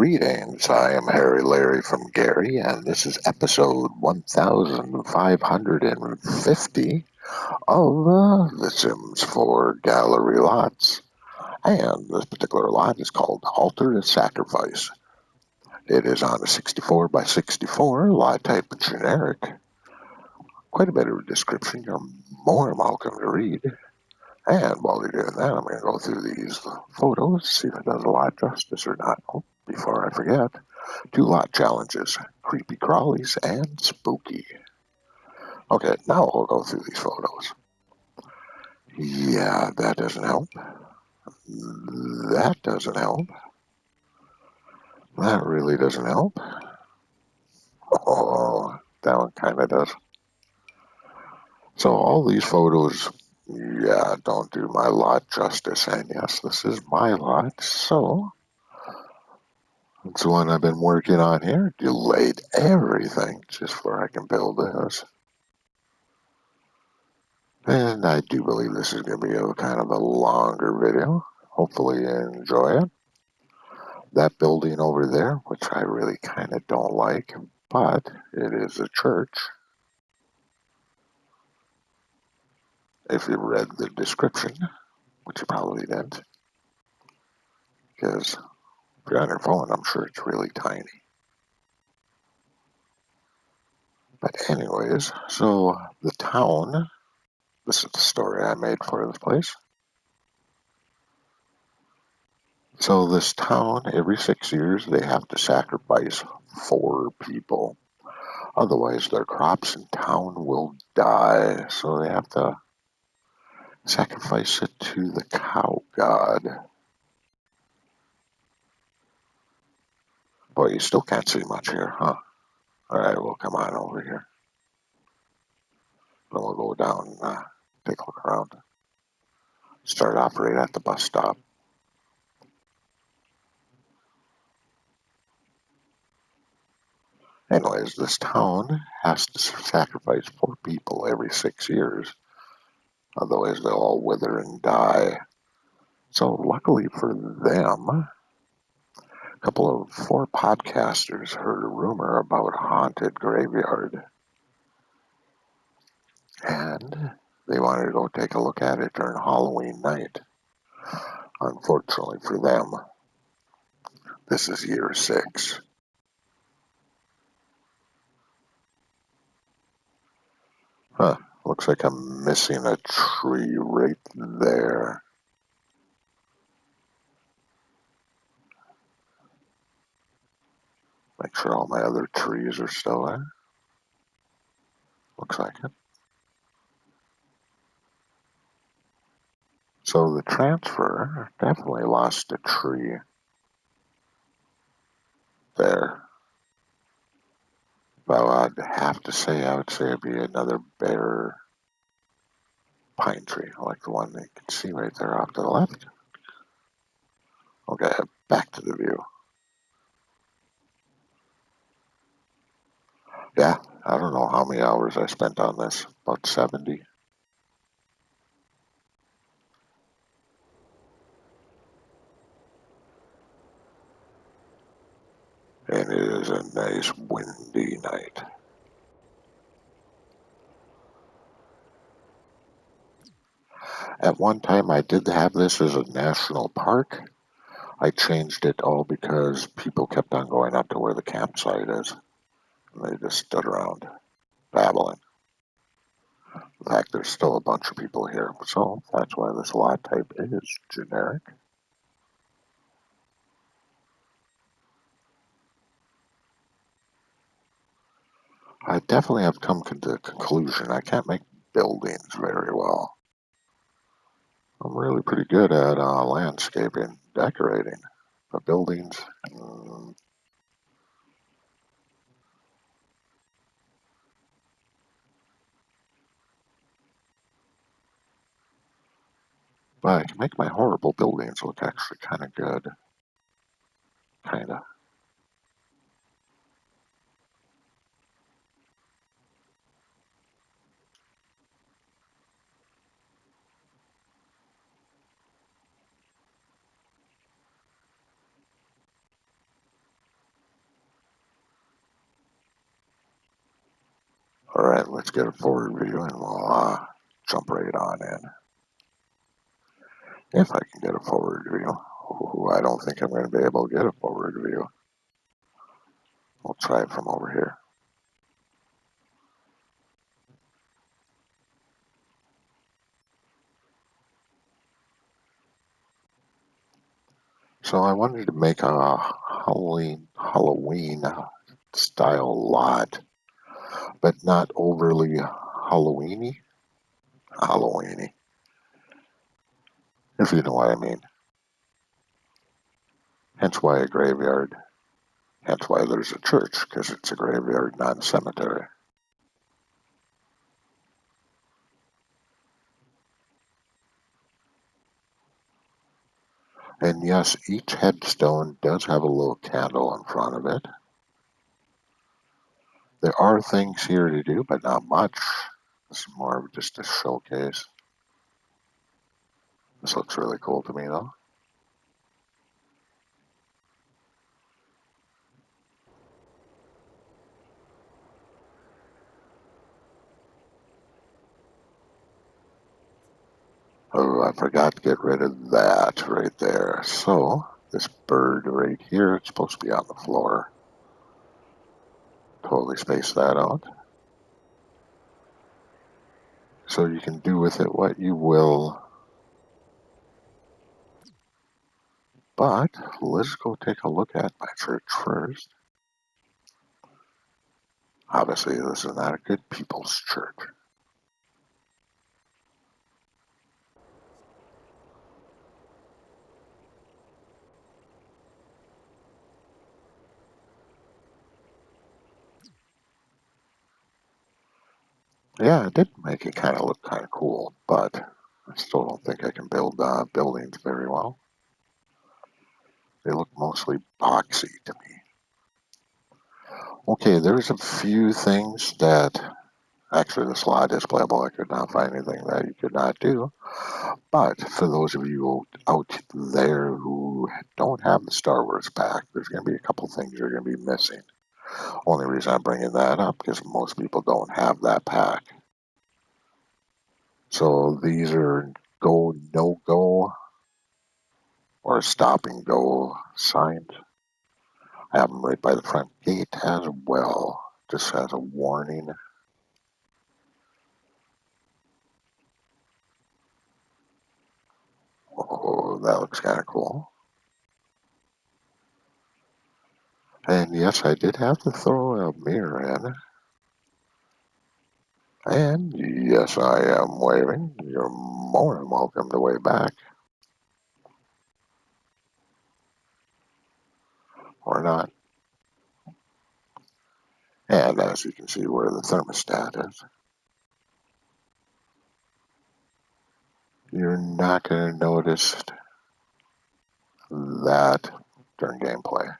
Greetings, I am Harry Larry from Gary, and this is episode 1550 of The Sims 4 Gallery Lots. And this particular lot is called Altar to Sacrifice. It is on a 64 by 64 lot type generic. Quite a bit of a description you're more than welcome to read. And while you're doing that, I'm going to go through these photos, see if it does a lot justice or not. Oh, before I forget, 2 lot challenges, creepy crawlies and spooky. Okay, now we'll go through these photos. Yeah, that doesn't help. That doesn't help. That really doesn't help. Oh, that one kind of does. So all these photos, yeah, don't do my lot justice. And yes, this is my lot, so it's the one I've been working on here. Delayed everything just where I can build this. And I do believe this is going to be a kind of a longer video. Hopefully you enjoy it. That building over there, which I really kind of don't like, but it is a church. If you read the description, which you probably didn't, because if you're on your phone, I'm sure it's really tiny. But anyways, so the town, this is the story I made for this place. So this town, every 6 years, they have to sacrifice 4 people. Otherwise, their crops in town will die. So they have to sacrifice it to the cow god. Boy, you still can't see much here, huh? Alright, well, come on over here. Then we'll go down and take a look around. Start off right at the bus stop. Anyways, this town has to sacrifice 4 people every 6 years. Otherwise, they'll all wither and die. So luckily for them, a couple of 4 podcasters heard a rumor about a haunted graveyard. And they wanted to go take a look at it during Halloween night. Unfortunately for them, this is year 6. Huh, looks like I'm missing a tree right there. Make sure all my other trees are still there. Looks like it. So the transfer definitely lost a tree there. But I'd have to say, I would say it'd be another bare pine tree, like the one that you can see right there off to the left. Okay, back to the view. Yeah, I don't know how many hours I spent on this, about 70. And it is a nice windy night. At one time, I did have this as a national park. I changed it all because people kept on going up to where the campsite is. And they just stood around babbling. In fact, there's still a bunch of people here, so that's why this lot type is generic. I definitely have come to the conclusion I can't make buildings very well. I'm really pretty good at landscaping, decorating, but buildings, but I can make my horrible buildings look actually kind of good. Kind of. All right, let's get a forward view and we'll jump right on in. If I can get a forward view. Ooh, I don't think I'm going to be able to get a forward view. We'll try it from over here. So I wanted to make a Halloween style lot, but not overly Halloweeny. Halloweeny, if you know what I mean. Hence why a graveyard. Hence why there's a church, because it's a graveyard, not a cemetery. And yes, each headstone does have a little candle in front of it. There are things here to do, but not much. It's more of just a showcase. This looks really cool to me, though. Oh, I forgot to get rid of that right there. So, this bird right here, it's supposed to be on the floor. Totally spaced that out. So you can do with it what you will. But let's go take a look at my church first. Obviously, this is not a good people's church. Yeah, it did make it kind of look kind of cool, but I still don't think I can build buildings very well. They look mostly boxy to me. Okay, there's a few things that actually the slide is playable. I could not find anything that you could not do. But for those of you out there who don't have the Star Wars pack, there's going to be a couple things you're going to be missing. Only reason I'm bringing that up because most people don't have that pack. So these are go, no go, or stop and go signs. I have them right by the front gate as well, just as a warning. Oh, that looks kind of cool. And yes, I did have to throw a mirror in. And yes, I am waving. You're more than welcome to wave back. Or not. And as you can see where the thermostat is, you're not going to notice that during gameplay.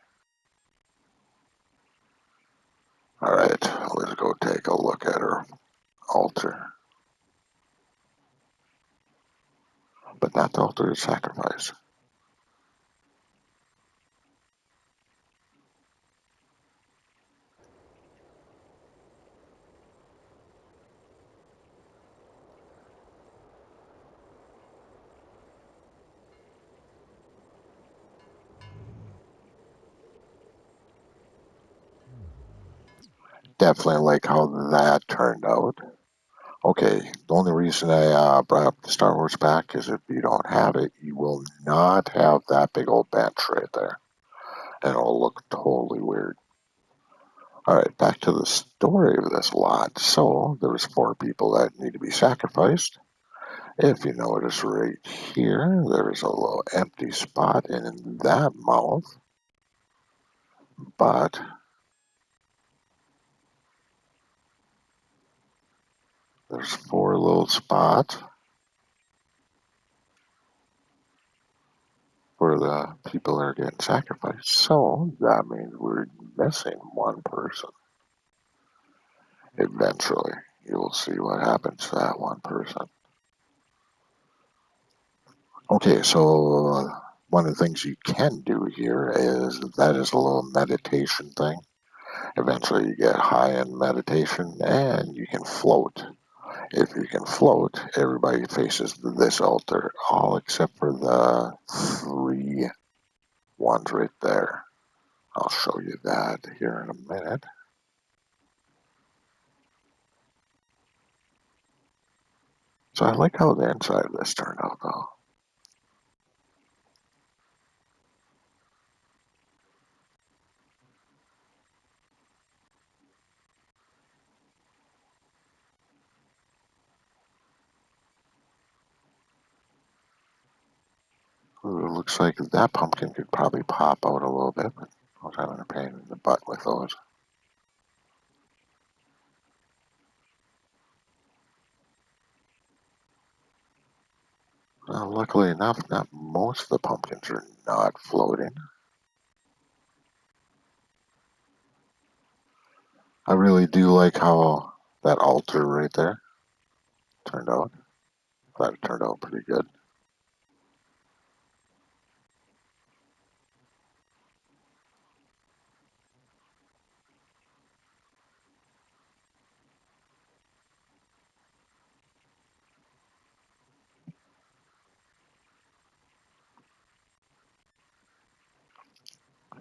Alright, let's go take a look at her altar. But not the altar of sacrifice. Definitely like how that turned out. Okay, the only reason I brought up the Star Wars pack is if you don't have it, you will not have that big old bench right there. And it'll look totally weird. Alright, back to the story of this lot. So, there's 4 people that need to be sacrificed. If you notice right here, there's a little empty spot in that mouth. But there's 4 little spots where the people are getting sacrificed. So, that means we're missing one person. Eventually, you'll see what happens to that one person. Okay, so one of the things you can do here is that is a little meditation thing. Eventually you get high in meditation and you can float. If you can float, everybody faces this altar, all except for the three ones right there. I'll show you that here in a minute. So I like how the inside of this turned out though. Ooh, it looks like that pumpkin could probably pop out a little bit, but I was having a pain in the butt with those. Luckily enough, not most of the pumpkins are not floating. I really do like how that altar right there turned out. Thought it turned out pretty good.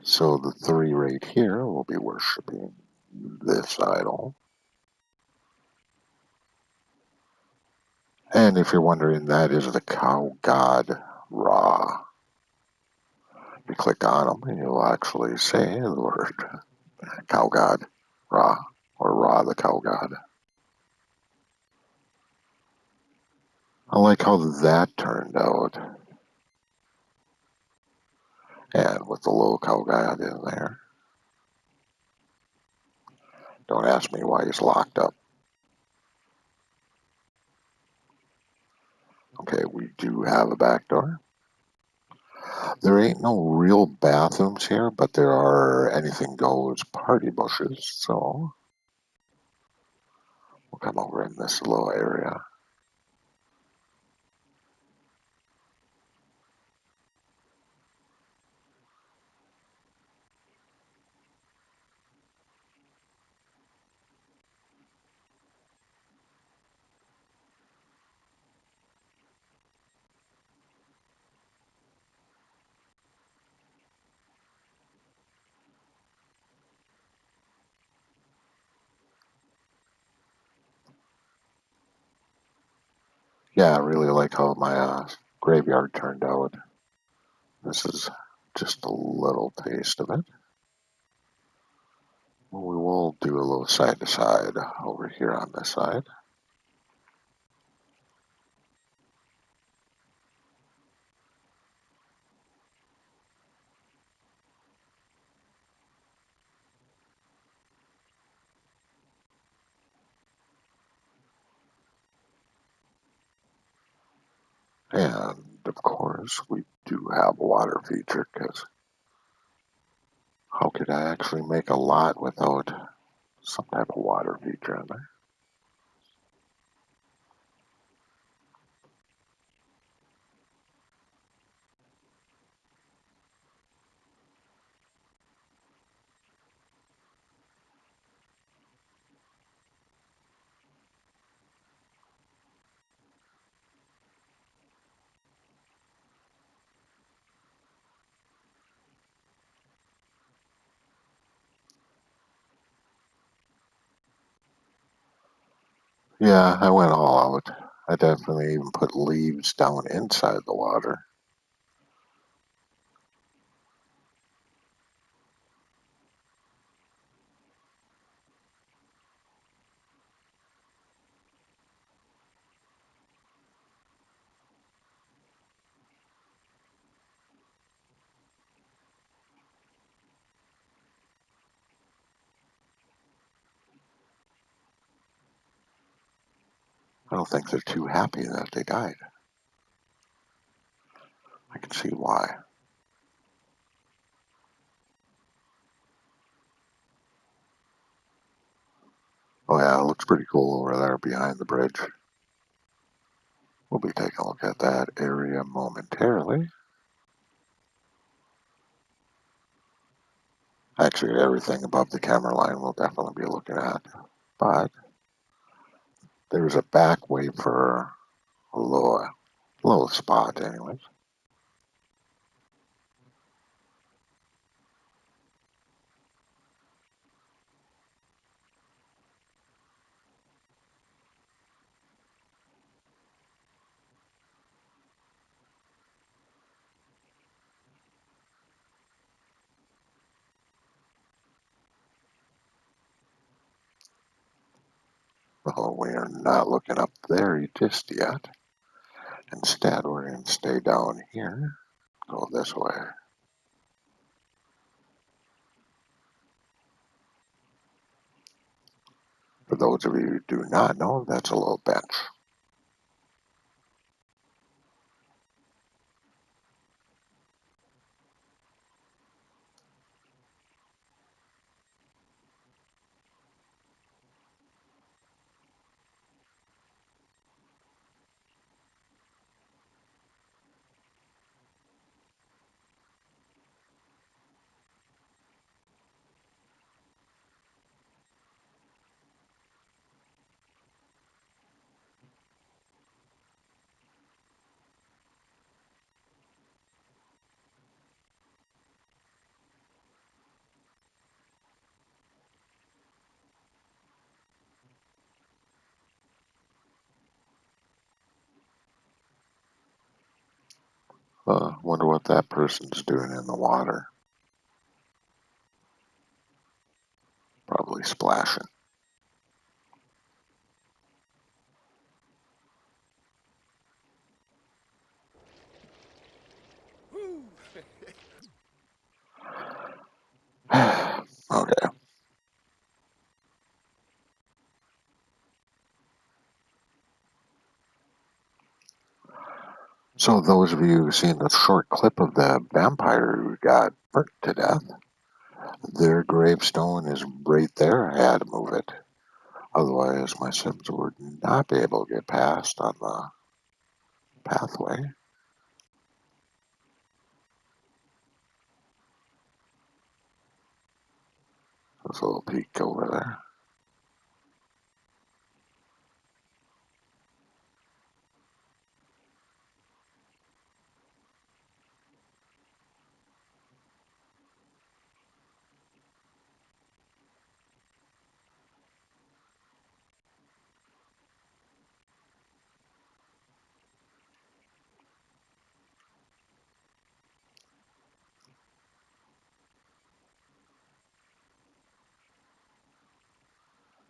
So the three right here will be worshiping this idol. And if you're wondering, that is the cow god Ra. You click on them and you'll actually say the word cow god Ra, or Ra the cow god. I like how that turned out. And with the little cow god in there. Don't ask me why he's locked up. Okay, we do have a back door. There ain't no real bathrooms here, but there are anything goes party bushes, so we'll come over in this little area. Yeah, I really like how my graveyard turned out. This is just a little taste of it. We will do a little side to side over here on this side. And of course, we do have a water feature because how could I actually make a lot without some type of water feature in there? Yeah, I went all out. I definitely even put leaves down inside the water. I don't think they're too happy that they died. I can see why. Oh yeah, it looks pretty cool over there behind the bridge. We'll be taking a look at that area momentarily. Actually, everything above the camera line we'll definitely be looking at. But there's a back way for a little spot anyways. So we are not looking up there just yet. Instead, we're going to stay down here, go this way. For those of you who do not know, that's a little bench. Wonder what that person's doing in the water. Probably splashing. Okay. So those of you who've seen the short clip of the vampire who got burnt to death, their gravestone is right there. I had to move it. Otherwise, my Sims would not be able to get past on the pathway. There's a little peak over there.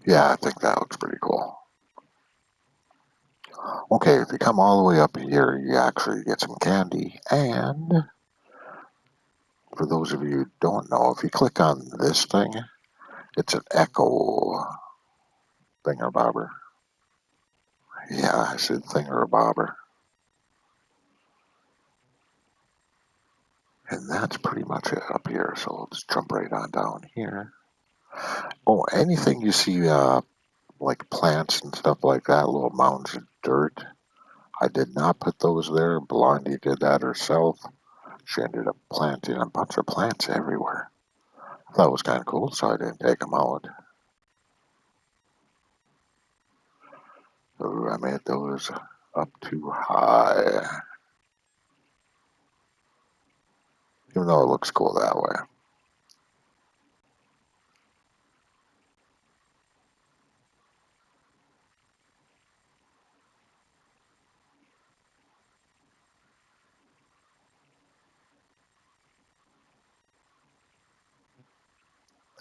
Yeah, I think that looks pretty cool. Okay, if you come all the way up here, you actually get some candy. And for those of you who don't know, if you click on this thing, it's an echo thingamabobber. Yeah, I said thingamabobber. And that's pretty much it up here. So let's jump right on down here. Oh, anything you see, like plants and stuff like that, little mounds of dirt, I did not put those there. Blondie did that herself. She ended up planting a bunch of plants everywhere. I thought it was kind of cool, so I didn't take them out. So I made those up too high, even though it looks cool that way.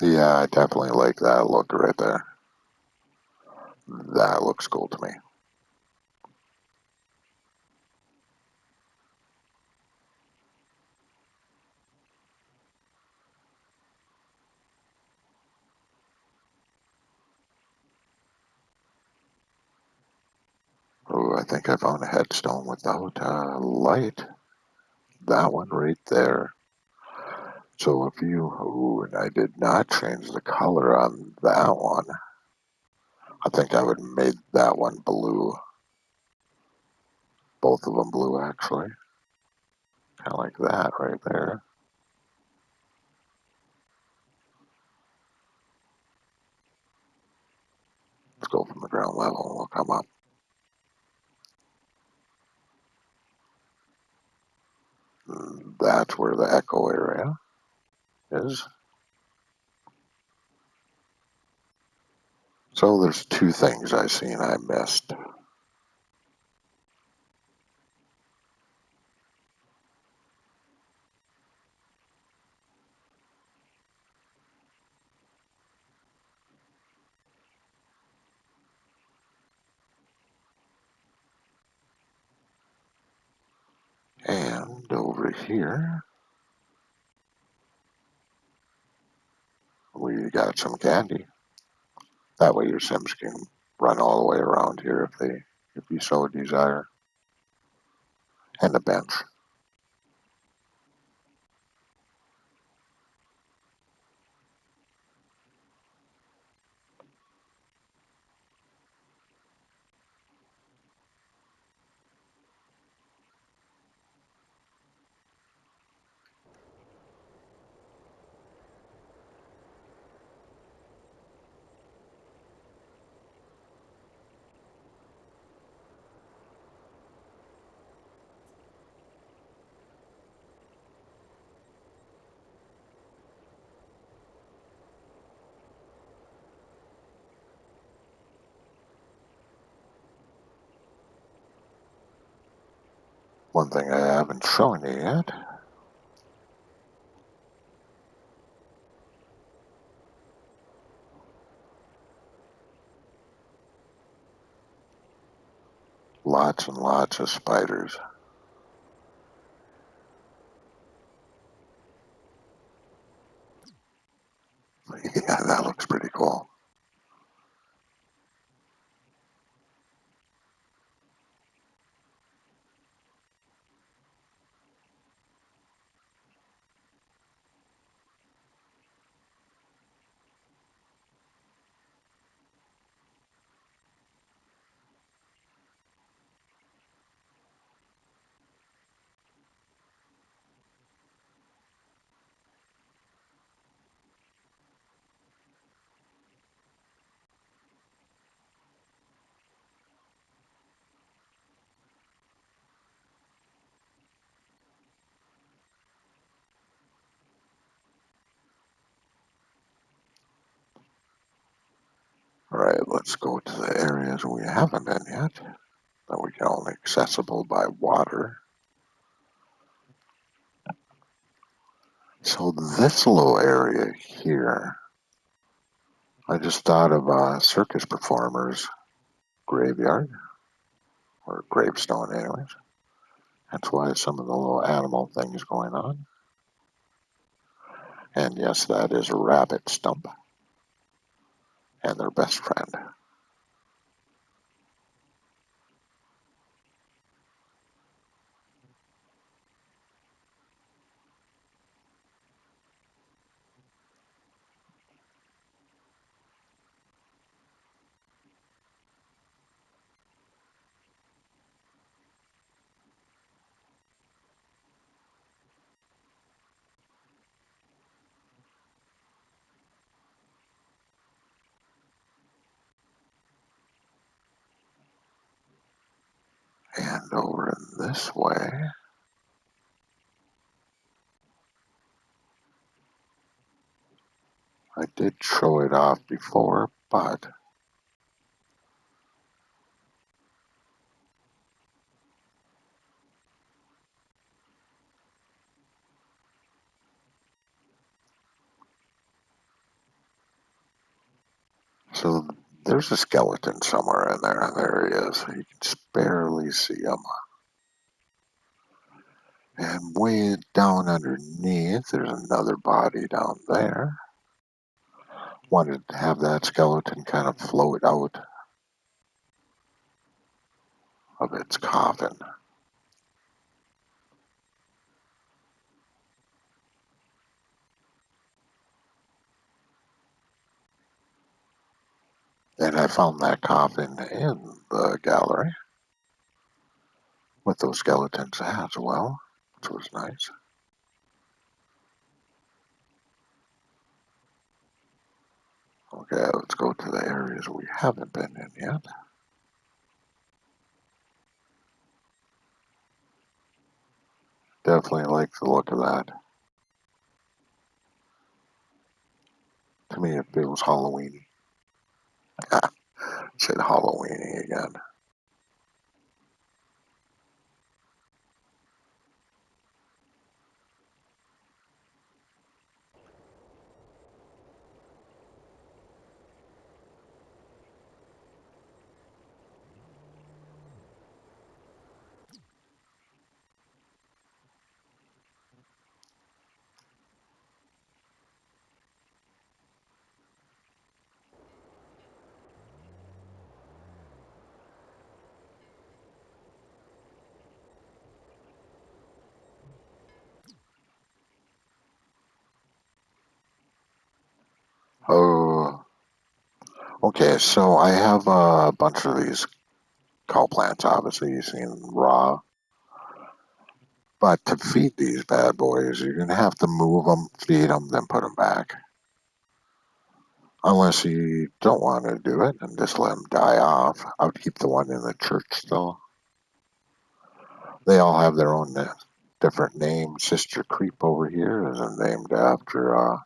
Yeah, I definitely like that look right there. That looks cool to me. Oh, I think I found a headstone without light. That one right there. So if you, ooh, and I did not change the color on that one. I think I would have made that one blue. Both of them blue, actually. Kind of like that right there. ground level and we'll come up. That's where the echo area is. So there's two things I seen I missed. And over here, we got some candy. That way your Sims can run all the way around here if you so desire. And a bench. One thing I haven't shown you yet. Lots and lots of spiders. Yeah, that looks pretty cool. All right, let's go to the areas we haven't been yet, that we can only accessible by water. So this little area here, I just thought of a circus performers graveyard, or gravestone anyways. That's why some of the little animal things going on. And yes, that is a rabbit stump and their best friend. And over in this way, I did show it off before, but so there's a skeleton somewhere in there. There he is. You can just barely see him. And way down underneath, there's another body down there. Wanted to have that skeleton kind of float out of its coffin. And I found that coffin in the gallery with those skeletons as well, which was nice. Okay, let's go to the areas we haven't been in yet. Definitely like the look of that. To me, it feels Halloweeny. Said Halloweeny again. Oh, okay. So I have a bunch of these cow plants. Obviously, you've seen raw. But to feed these bad boys, you're gonna have to move them, feed them, then put them back. Unless you don't want to do it and just let them die off. I would keep the one in the church still. They all have their own different names. Sister Creep over here is named after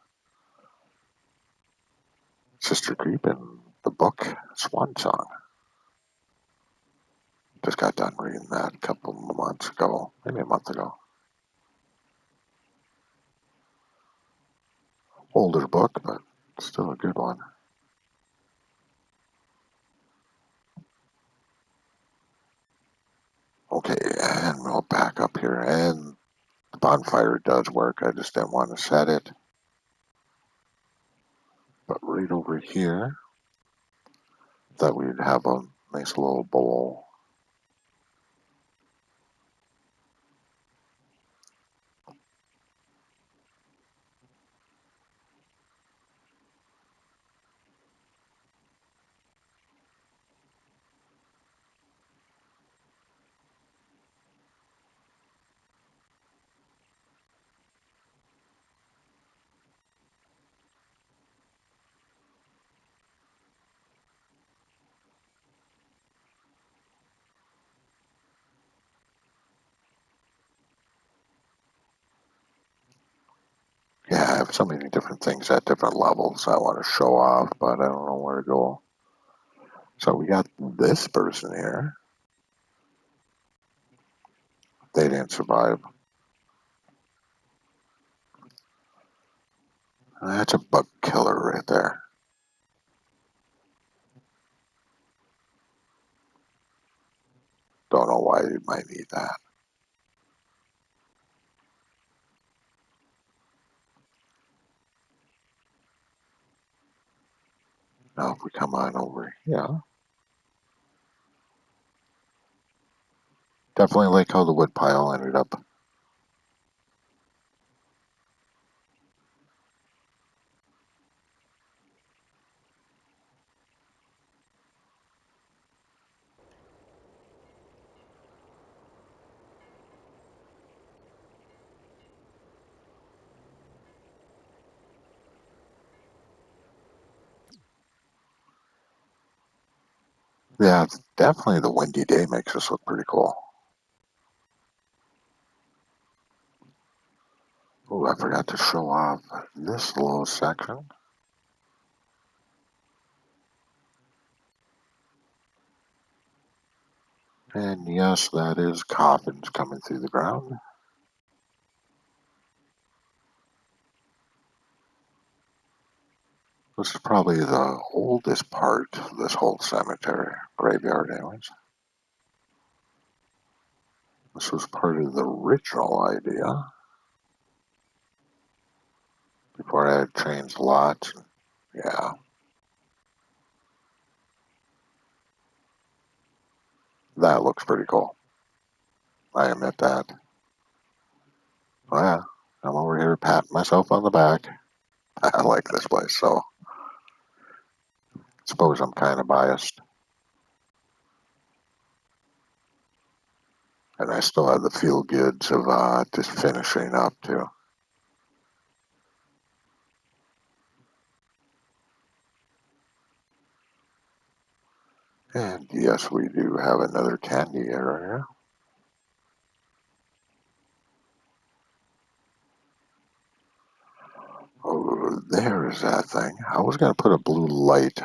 Sister Creep in the book Swan Song. Just got done reading that a couple of months ago, maybe a month ago. Older book, but still a good one. Okay, and we'll back up here. And the bonfire does work. I just didn't want to set it. But right over here, that we'd have a nice little bowl. Yeah, I have so many different things at different levels I want to show off, but I don't know where to go. So we got this person here. They didn't survive. That's a bug killer right there. Don't know why you might need that. Now if we come on over here, definitely like how the wood pile ended up. Yeah, definitely the windy day makes this look pretty cool. Oh, I forgot to show off this little section. And yes, that is coffins coming through the ground. This is probably the oldest part of this whole cemetery, graveyard anyways. This was part of the original idea before I had changed lots. Yeah, that looks pretty cool. I admit that. Oh yeah, I'm over here patting myself on the back. I like this place, so I suppose I'm kind of biased. And I still have the feel goods of just finishing up too. And yes, we do have another candy area. Oh, there's that thing. I was going to put a blue light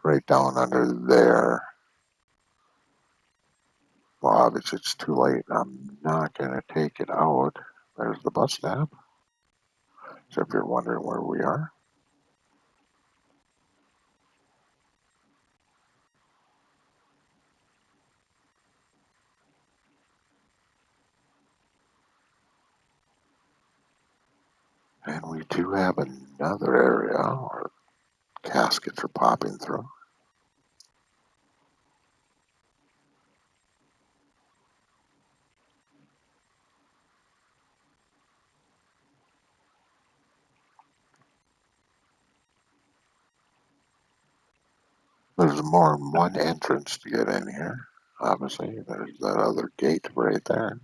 right down under there. Well, obviously it's too late. I'm not going to take it out. There's the bus stop. So if you're wondering where we are. And we do have another area where caskets are popping through. There's more than one entrance to get in here. Obviously, there's that other gate right there.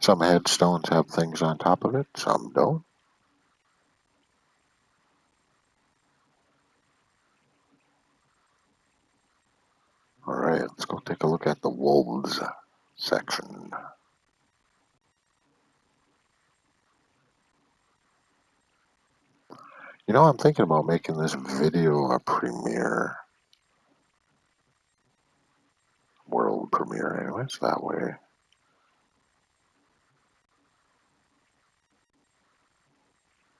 Some headstones have things on top of it, some don't. All right, let's go take a look at the wolves section. You know, I'm thinking about making this video a premiere, world premiere anyways, that way.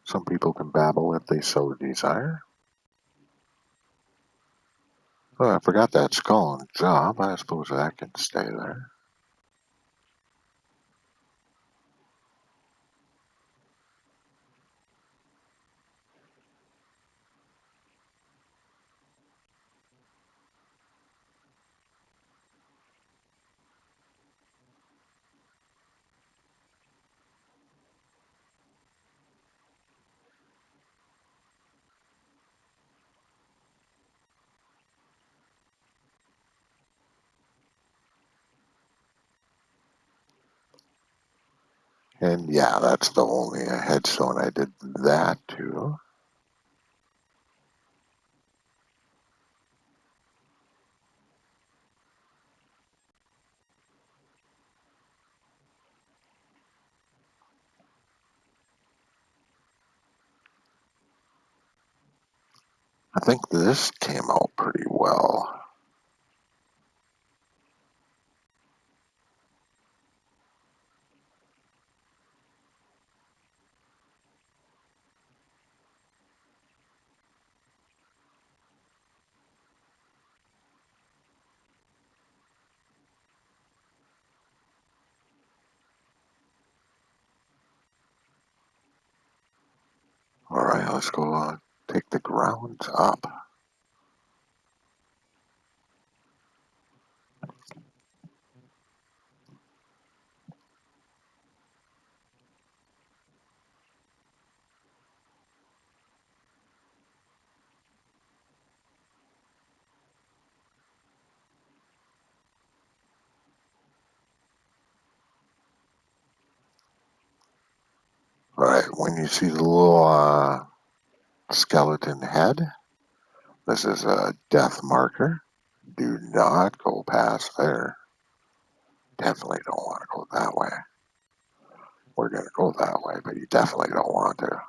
Some people can babble if they so desire. Oh, I forgot that skull and job. I suppose that can stay there. And yeah, that's the only headstone I did that to. I think this came out pretty well. All right, let's go take the grounds up. All right, when you see the little skeleton head, this is a death marker. Do not go past there. Definitely don't want to go that way. We're going to go that way, but you definitely don't want to.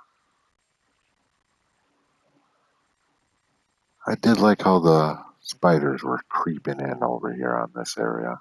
I did like how the spiders were creeping in over here on this area.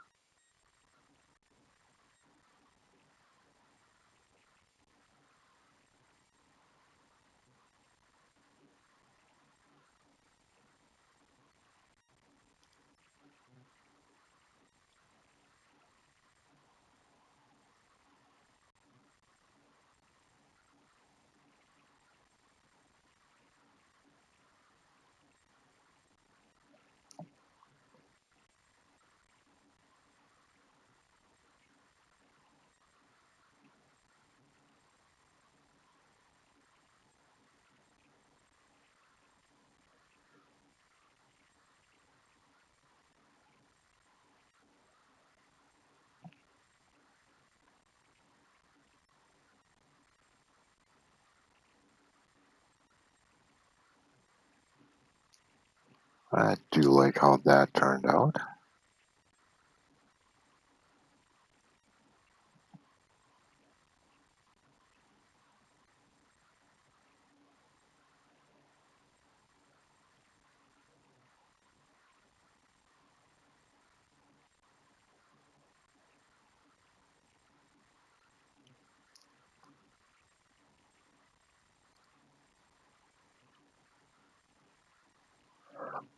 I do like how that turned out.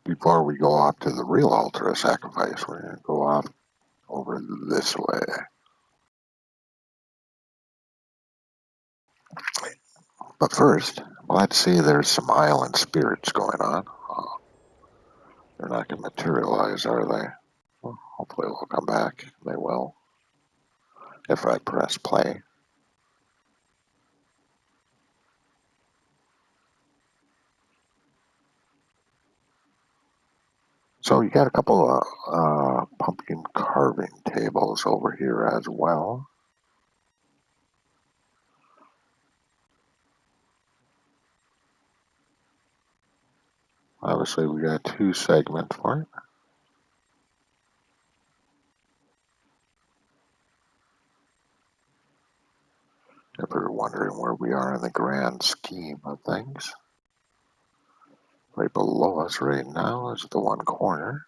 Before we go off to the real altar of sacrifice, we're going to go off over this way. But first, let's see, there's some island spirits going on. They're not going to materialize, are they? Well, hopefully they'll come back. They will. If I press play. So you got a couple of pumpkin carving tables over here as well. Obviously, we got two segments for it. If you're wondering where we are in the grand scheme of things, right below us right now is the one corner.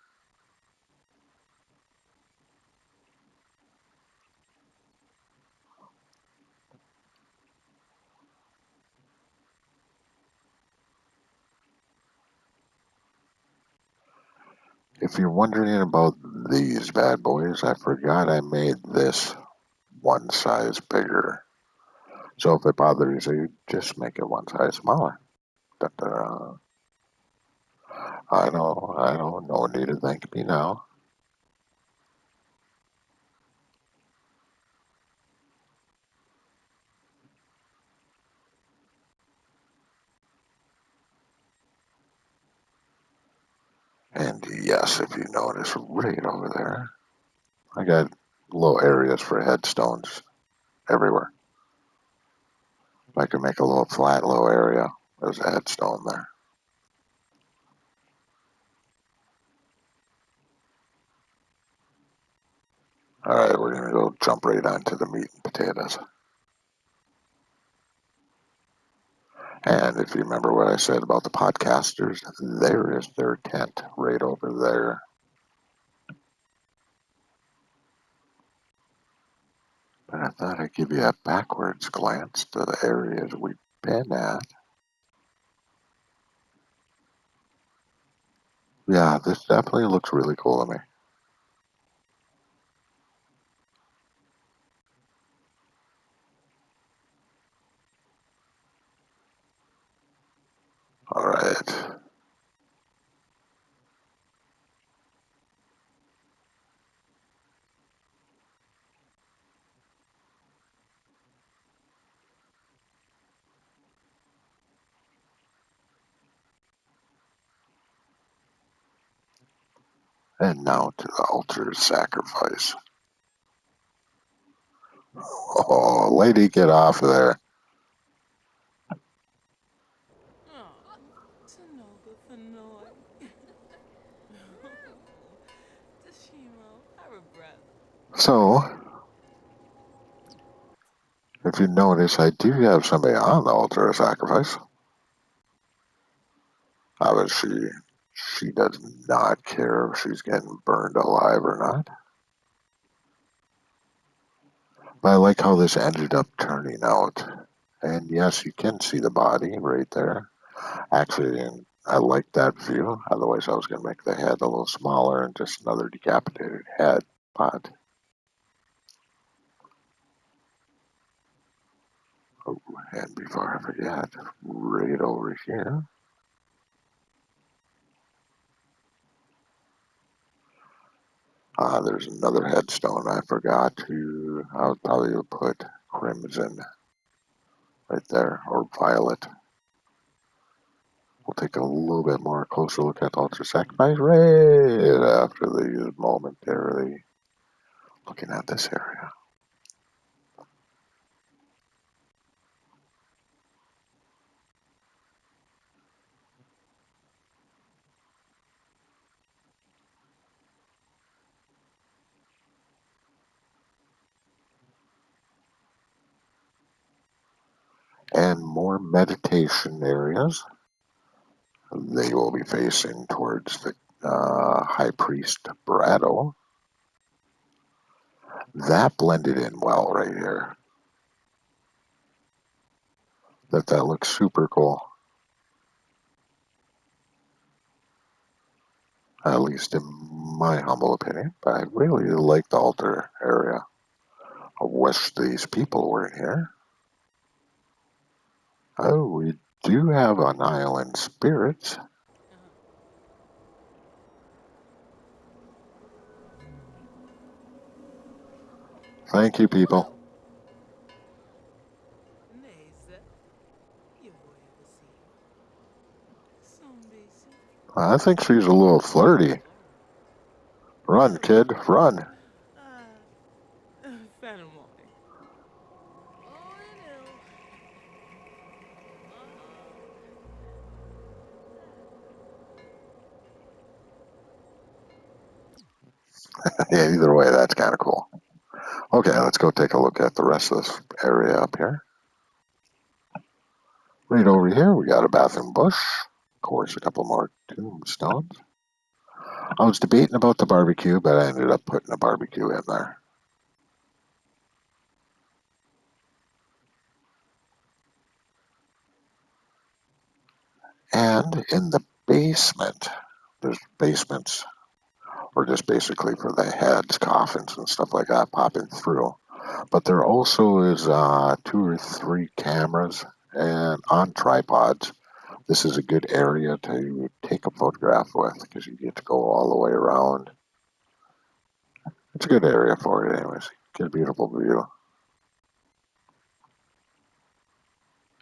If you're wondering about these bad boys, I forgot I made this one size bigger. So if it bothers you, just make it one size smaller. Da-da. I know, no need to thank me now. And yes, if you notice right over there, I got little areas for headstones everywhere. I can make a little flat little area. There's a headstone there. All right, we're gonna go jump right onto the meat and potatoes. And if you remember what I said about the podcasters, there is their tent right over there. But I thought I'd give you a backwards glance to the areas we've been at. Yeah, this definitely looks really cool to me. All right. And now to the altar sacrifice. Oh, lady, get off of there. Oh, Tanoga Fanoi. Tashimo, Parabreath. So, if you notice, I do have somebody on the altar of sacrifice. Obviously, she does not care if she's getting burned alive or not. But I like how this ended up turning out. And yes, you can see the body right there. Actually, and I like that view. Otherwise, I was going to make the head a little smaller and just another decapitated head. But, oh, and before I forget, right over here, there's another headstone I forgot to. I would probably put crimson right there, or violet. We'll take a little bit more closer look at Ultra Sacrifice right after the momentarily looking at this area. and more meditation areas. They will be facing towards the High Priest Brado. That blended in well right here. That looks super cool. At least in my humble opinion. But I really like the altar area. I wish these people were in here. Oh, we do have an island spirit. Uh-huh. Thank you, people. Whoa! Neyse. You voy a decir. Son beso. I think she's a little flirty. Flirty. Run, kid, run. Ah, Fenimoy. Oh, no. Oh. Yeah, either way, that's kind of cool. Okay, let's go take a look at the rest of this area up here. Right over here, we got a bathroom bush. Of course, a couple more tombstones. I was debating about the barbecue, but I ended up putting a barbecue in there. And in the basement, there's basements, or just basically for the heads, coffins, and stuff like that popping through. But there also is 2 or 3 cameras and on tripods. This is a good area to take a photograph with because you get to go all the way around. It's a good area for it, anyways. Get a beautiful view.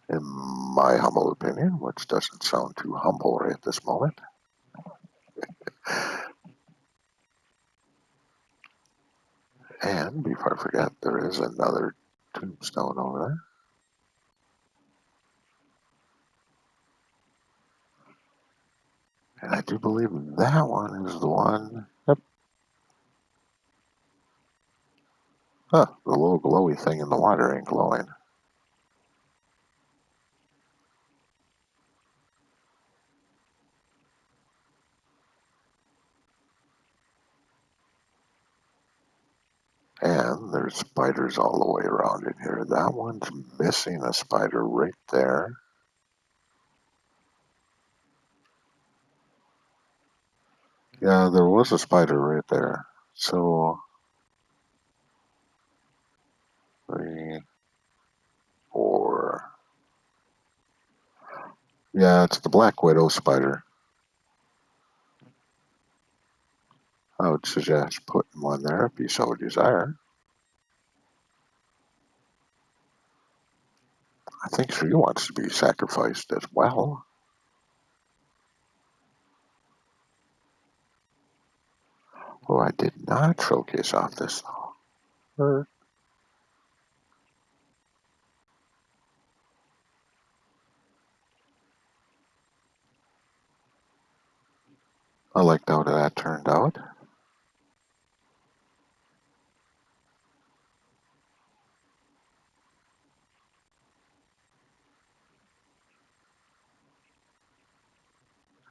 In my humble opinion, which doesn't sound too humble right at this moment. And before I forget, there is another tombstone over there. And I do believe that one is the one. Yep. Huh, the little glowy thing in the water ain't glowing. And there's spiders all the way around in here. That one's missing a spider right there. Yeah, there was a spider right there. So, 3, 4. Yeah, it's the black widow spider. I would suggest putting one there if you so desire. I think she wants to be sacrificed as well. Oh, I did not showcase off this though. I liked how that turned out.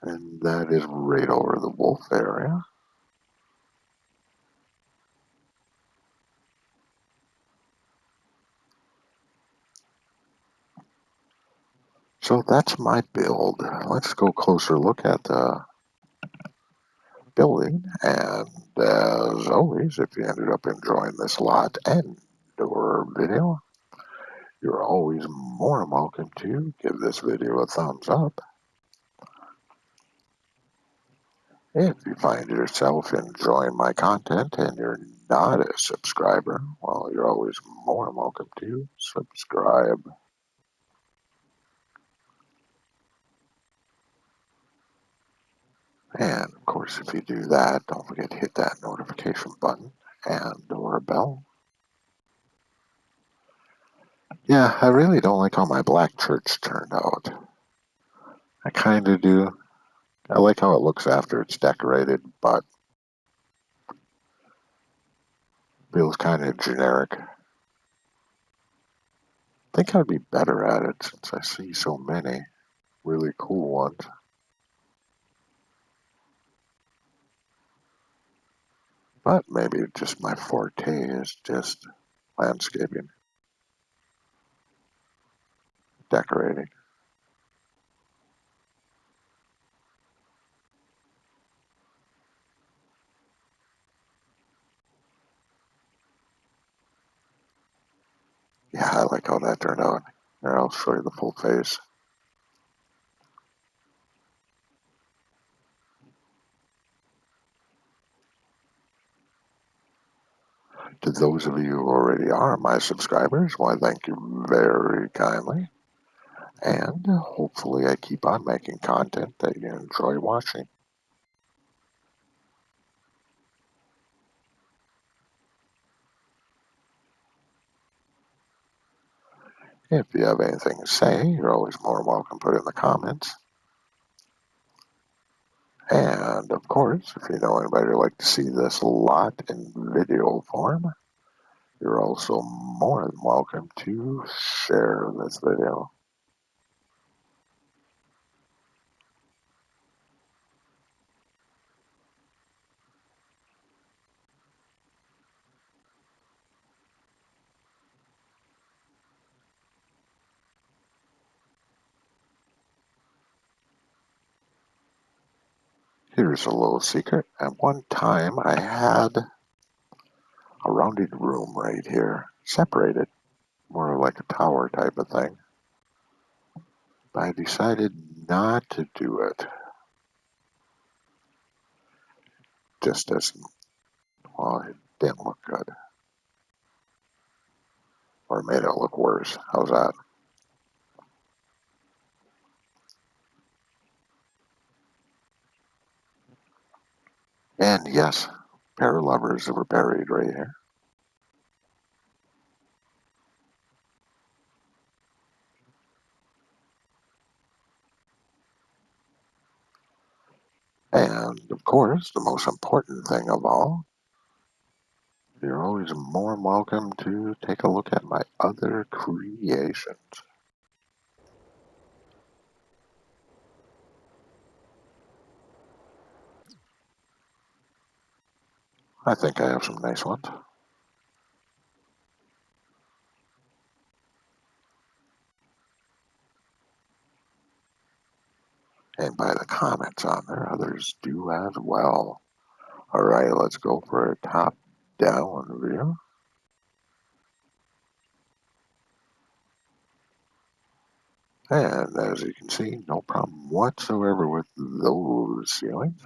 And that is right over the wolf area. So that's my build. Let's go closer look at the building. And as always, if you ended up enjoying this lot and or video, you're always more than welcome to give this video a thumbs up. If you find yourself enjoying my content and you're not a subscriber, well, you're always more than welcome to subscribe. And of course, if you do that, don't forget to hit that notification button and or bell. Yeah, I really don't like how my black church turned out. I kind of do. I like how it looks after it's decorated, but feels kind of generic. think I'd be better at it since I see so many really cool ones. But maybe just my forte is just landscaping, decorating. Yeah, I like how that turned out. Here, I'll show you the full face. To those of you who already are my subscribers, why, thank you very kindly. And hopefully I keep on making content that you enjoy watching. If you have anything to say, you're always more than welcome to put it in the comments. And of course, if you know anybody who'd like to see this a lot in video form, you're also more than welcome to share this video. Here's a little secret. At one time, I had a rounded room right here, separated, more like a tower type of thing. But I decided not to do it. Just as, well, it didn't look good. Or it made it look worse. How's that? And yes, pair of lovers were buried right here. And of course, the most important thing of all, you're always more than welcome to take a look at my other creations. I think I have some nice ones. And by the comments on there, others do as well. Alright, let's go for a top-down view. And as you can see, no problem whatsoever with those ceilings.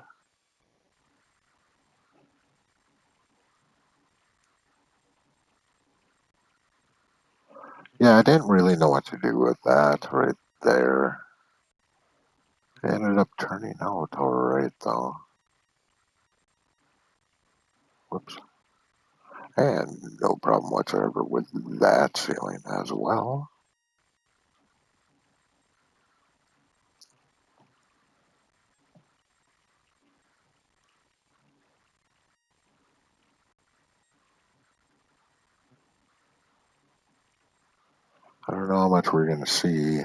Yeah, I didn't really know what to do with that right there. It ended up turning out alright though. Whoops. And no problem whatsoever with that ceiling as well. I don't know how much we're going to see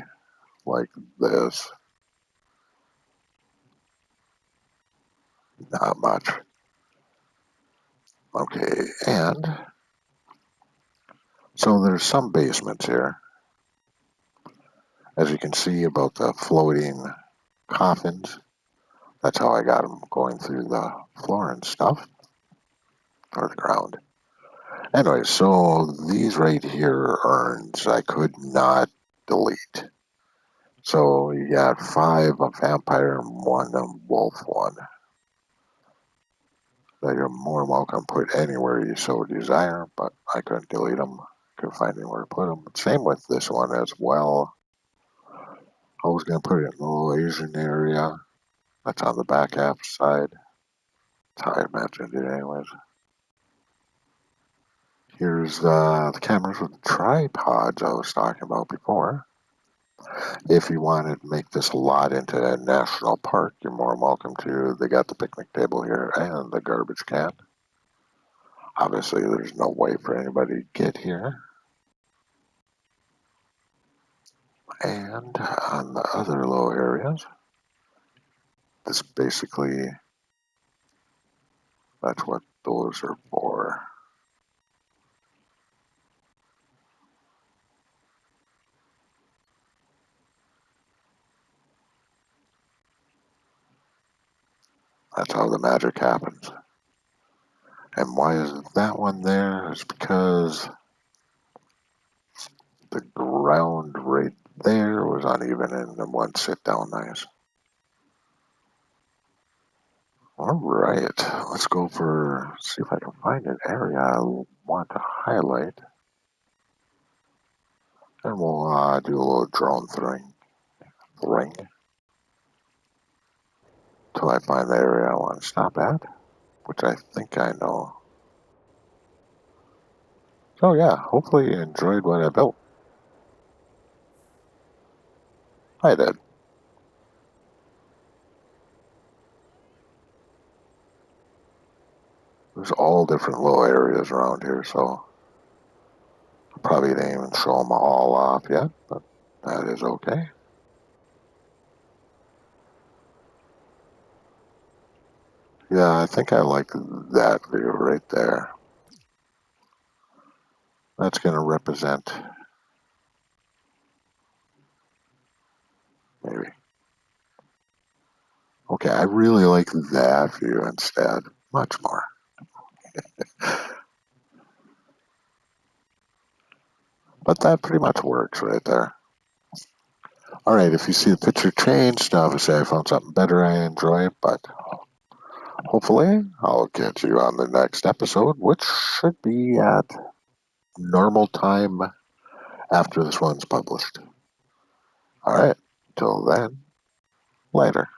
like this. Not much. Okay, and so there's some basements here. As you can see about the floating coffins, that's how I got them going through the floor and stuff, or the ground. Anyway, so these right here are urns I could not delete. So you got 5 a vampire and 1 a wolf one that you're more than welcome to put anywhere you so desire, but I couldn't delete them. Couldn't find anywhere to put them. Same with this one as well. I was going to put it in the little Asian area. That's on the back half side. That's how I imagined it anyways. Here's the cameras with the tripods I was talking about before. If you wanted to make this lot into a national park, you're more than welcome to. They got the picnic table here and the garbage can. Obviously, there's no way for anybody to get here. And on the other low areas, this basically, that's what those are for. That's how the magic happens. And why is that one there? It's because the ground right there was uneven and the one sit down nice. All right, let's go for, see if I can find an area I want to highlight. And we'll do a little drone ring till I find the area I want to stop at, which I think I know. So yeah, hopefully you enjoyed what I built. I did. There's all different little areas around here, so I probably didn't even show them all off yet, but that is okay. Yeah, I think I like that view right there. That's going to represent, maybe. Okay, I really like that view instead, much more. But that pretty much works right there. All right, if you see the picture changed, obviously I found something better I enjoy, but hopefully I'll catch you on the next episode, which should be at normal time after this one's published. All right, till then, later.